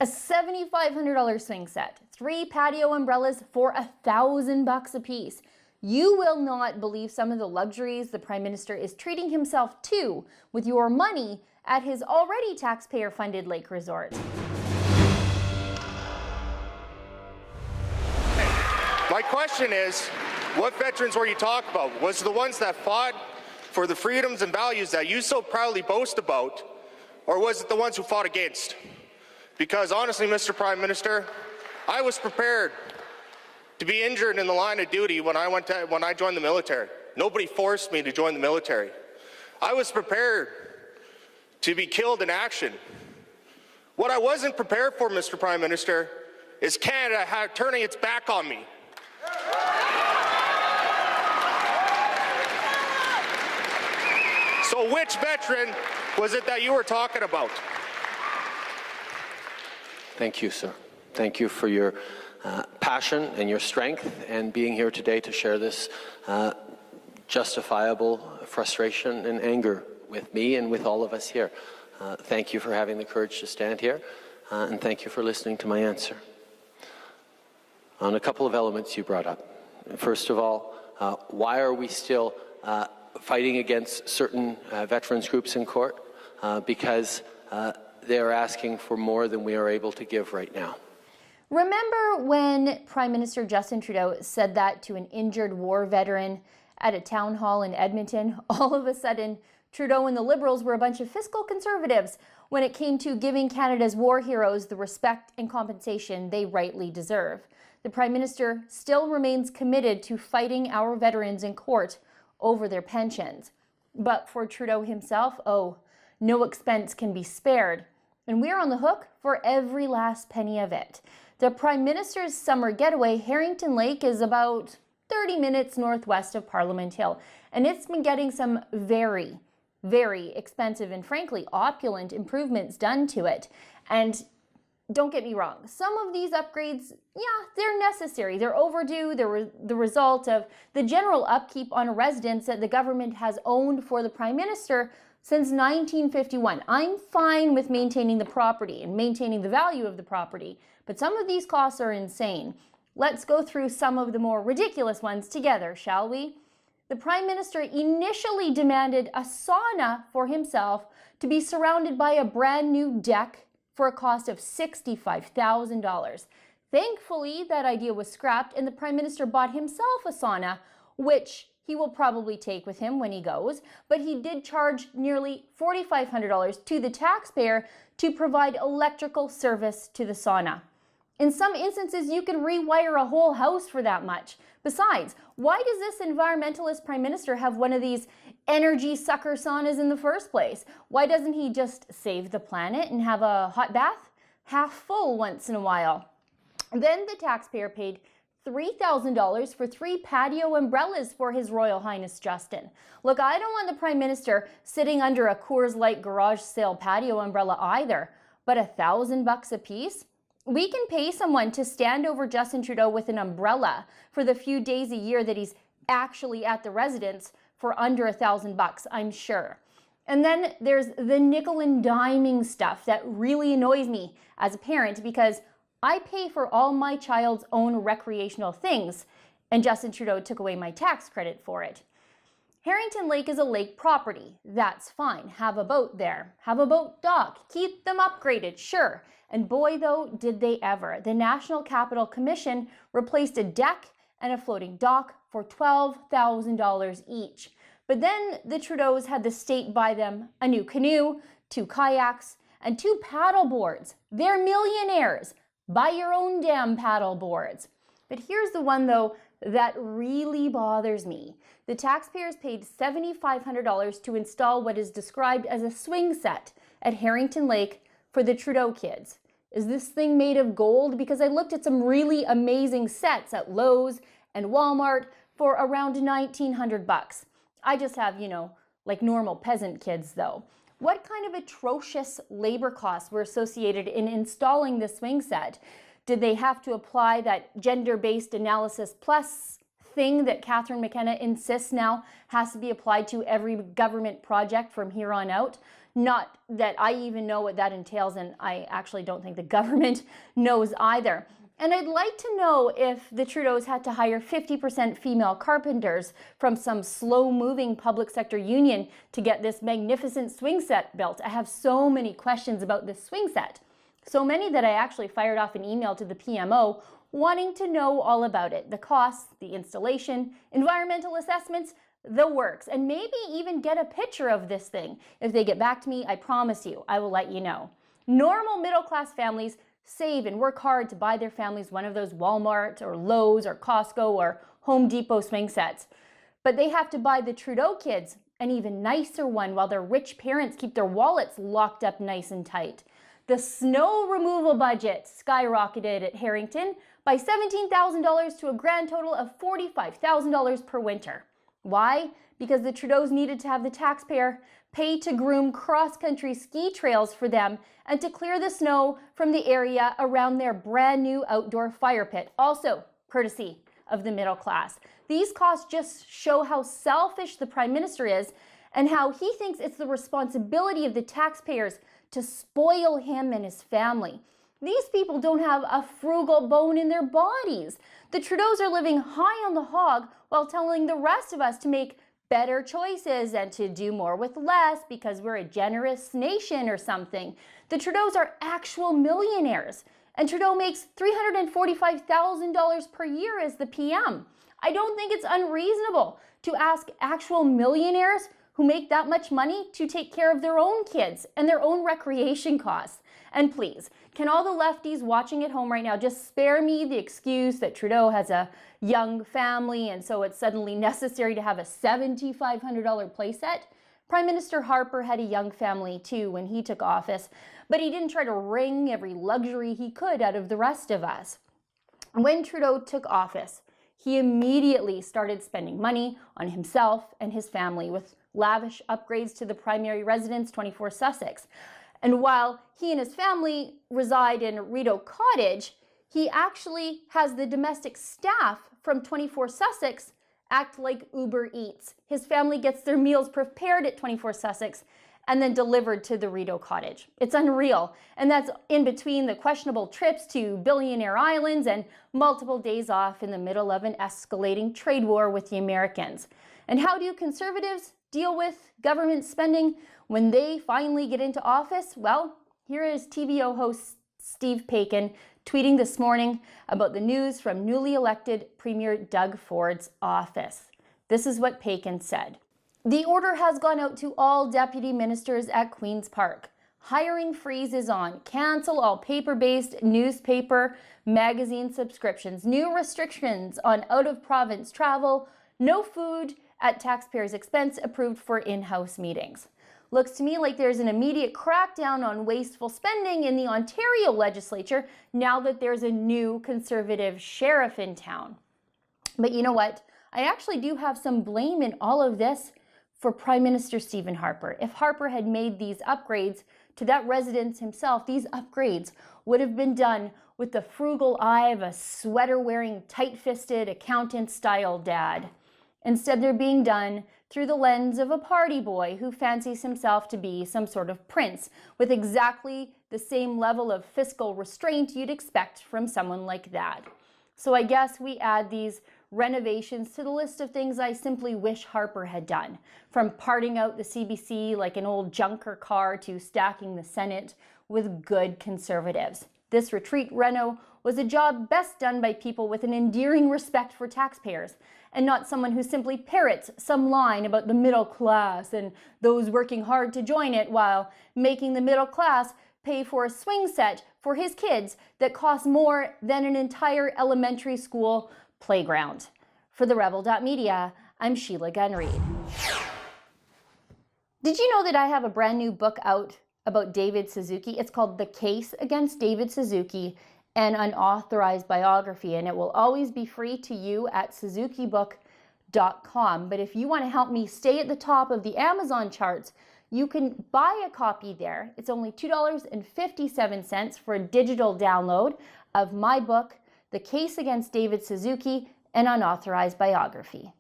A $7,500 swing set, 3 patio umbrellas for $1,000 a piece. You will not believe some of the luxuries the Prime Minister is treating himself to with your money at his already taxpayer-funded lake resort. My question is, what veterans were you talking about? Was it the ones that fought for the freedoms and values that you so proudly boast about, or was it the ones who fought against? Because honestly, Mr. Prime Minister, I was prepared to be injured in the line of duty when I joined the military. Nobody forced me to join the military. I was prepared to be killed in action. What I wasn't prepared for, Mr. Prime Minister, is Canada turning its back on me. So which veteran was it that you were talking about? Thank you, sir. Thank you for your passion and your strength and being here today to share this justifiable frustration and anger with me and with all of us here. Thank you for having the courage to stand here, and thank you for listening to my answer. On a couple of elements you brought up. First of all, why are we still fighting against certain veterans groups in court? Because they're asking for more than we are able to give right now. Remember when Prime Minister Justin Trudeau said that to an injured war veteran at a town hall in Edmonton? All of a sudden, Trudeau and the Liberals were a bunch of fiscal conservatives when it came to giving Canada's war heroes the respect and compensation they rightly deserve. The Prime Minister still remains committed to fighting our veterans in court over their pensions. But for Trudeau himself, oh, no expense can be spared. And we're on the hook for every last penny of it. The Prime Minister's summer getaway, Harrington Lake, is about 30 minutes northwest of Parliament Hill. And it's been getting some very, very expensive and frankly opulent improvements done to it. And don't get me wrong, some of these upgrades, yeah, they're necessary. They're overdue. They're the result of the general upkeep on a residence that the government has owned for the Prime Minister since 1951. I'm fine with maintaining the property and maintaining the value of the property, but some of these costs are insane. Let's go through some of the more ridiculous ones together, shall we? The Prime Minister initially demanded a sauna for himself to be surrounded by a brand new deck for a cost of $65,000. Thankfully, that idea was scrapped and the Prime Minister bought himself a sauna, which he will probably take with him when he goes, but he did charge nearly $4,500 to the taxpayer to provide electrical service to the sauna. In some instances, you can rewire a whole house for that much. Besides, why does this environmentalist Prime Minister have one of these energy sucker saunas in the first place? Why doesn't he just save the planet and have a hot bath half full once in a while? Then the taxpayer paid $3,000 for 3 patio umbrellas for His Royal Highness Justin. Look, I don't want the Prime Minister sitting under a Coors Light garage sale patio umbrella either, but $1,000 a piece? We can pay someone to stand over Justin Trudeau with an umbrella for the few days a year that he's actually at the residence for under $1,000, I'm sure. And then there's the nickel and diming stuff that really annoys me as a parent because I pay for all my child's own recreational things, and Justin Trudeau took away my tax credit for it. Harrington Lake is a lake property. That's fine. Have a boat there. Have a boat dock. Keep them upgraded, sure. And boy, though, did they ever. The National Capital Commission replaced a deck and a floating dock for $12,000 each. But then the Trudeaus had the state buy them a new canoe, 2 kayaks, and 2 paddle boards. They're millionaires. Buy your own damn paddle boards. But here's the one, though, that really bothers me. The taxpayers paid $7,500 to install what is described as a swing set at Harrington Lake for the Trudeau kids. Is this thing made of gold? Because I looked at some really amazing sets at Lowe's and Walmart for around $1,900. I just have, like normal peasant kids, though. What kind of atrocious labor costs were associated in installing the swing set? Did they have to apply that gender-based analysis plus thing that Catherine McKenna insists now has to be applied to every government project from here on out? Not that I even know what that entails, and I actually don't think the government knows either. And I'd like to know if the Trudeaus had to hire 50% female carpenters from some slow-moving public sector union to get this magnificent swing set built. I have so many questions about this swing set. So many that I actually fired off an email to the PMO wanting to know all about it. The costs, the installation, environmental assessments, the works, and maybe even get a picture of this thing. If they get back to me, I promise you, I will let you know. Normal middle-class families save and work hard to buy their families one of those Walmart or Lowe's or Costco or Home Depot swing sets. But they have to buy the Trudeau kids an even nicer one while their rich parents keep their wallets locked up nice and tight. The snow removal budget skyrocketed at Harrington by $17,000 to a grand total of $45,000 per winter. Why? Because the Trudeaus needed to have the taxpayer pay to groom cross-country ski trails for them and to clear the snow from the area around their brand new outdoor fire pit, also courtesy of the middle class. These costs just show how selfish the Prime Minister is and how he thinks it's the responsibility of the taxpayers to spoil him and his family. These people don't have a frugal bone in their bodies. The Trudeaus are living high on the hog while telling the rest of us to make better choices and to do more with less because we're a generous nation or something. The Trudeaus are actual millionaires, and Trudeau makes $345,000 per year as the PM. I don't think it's unreasonable to ask actual millionaires who make that much money to take care of their own kids and their own recreation costs. And please, can all the lefties watching at home right now just spare me the excuse that Trudeau has a young family and so it's suddenly necessary to have a $7,500 playset? Prime Minister Harper had a young family too when he took office, but he didn't try to wring every luxury he could out of the rest of us. When Trudeau took office, he immediately started spending money on himself and his family with lavish upgrades to the primary residence, 24 Sussex. And while he and his family reside in Rideau Cottage, he actually has the domestic staff from 24 Sussex act like Uber Eats. His family gets their meals prepared at 24 Sussex and then delivered to the Rideau Cottage. It's unreal. And that's in between the questionable trips to billionaire islands and multiple days off in the middle of an escalating trade war with the Americans. And how do Conservatives deal with government spending when they finally get into office? Well, here is TVO host Steve Paikin tweeting this morning about the news from newly elected Premier Doug Ford's office. This is what Paikin said. The order has gone out to all deputy ministers at Queen's Park. Hiring freeze is on. Cancel all paper-based newspaper, magazine subscriptions. New restrictions on out-of-province travel. No food at taxpayers' expense approved for in-house meetings. Looks to me like there's an immediate crackdown on wasteful spending in the Ontario legislature now that there's a new Conservative sheriff in town. But you know what? I actually do have some blame in all of this for Prime Minister Stephen Harper. If Harper had made these upgrades to that residence himself, these upgrades would have been done with the frugal eye of a sweater-wearing, tight-fisted, accountant-style dad. Instead, they're being done through the lens of a party boy who fancies himself to be some sort of prince, with exactly the same level of fiscal restraint you'd expect from someone like that. So I guess we add these renovations to the list of things I simply wish Harper had done, from parting out the CBC like an old junker car to stacking the Senate with good Conservatives. This retreat reno was a job best done by people with an endearing respect for taxpayers, and not someone who simply parrots some line about the middle class and those working hard to join it while making the middle class pay for a swing set for his kids that costs more than an entire elementary school playground. For the Rebel.media, I'm Sheila Gunn Reid. Did you know that I have a brand new book out about David Suzuki? It's called The Case Against David Suzuki, an unauthorized biography, and it will always be free to you at suzukibook.com. But if you want to help me stay at the top of the Amazon charts, you can buy a copy there. It's only $2.57 for a digital download of my book, The Case Against David Suzuki, an unauthorized biography.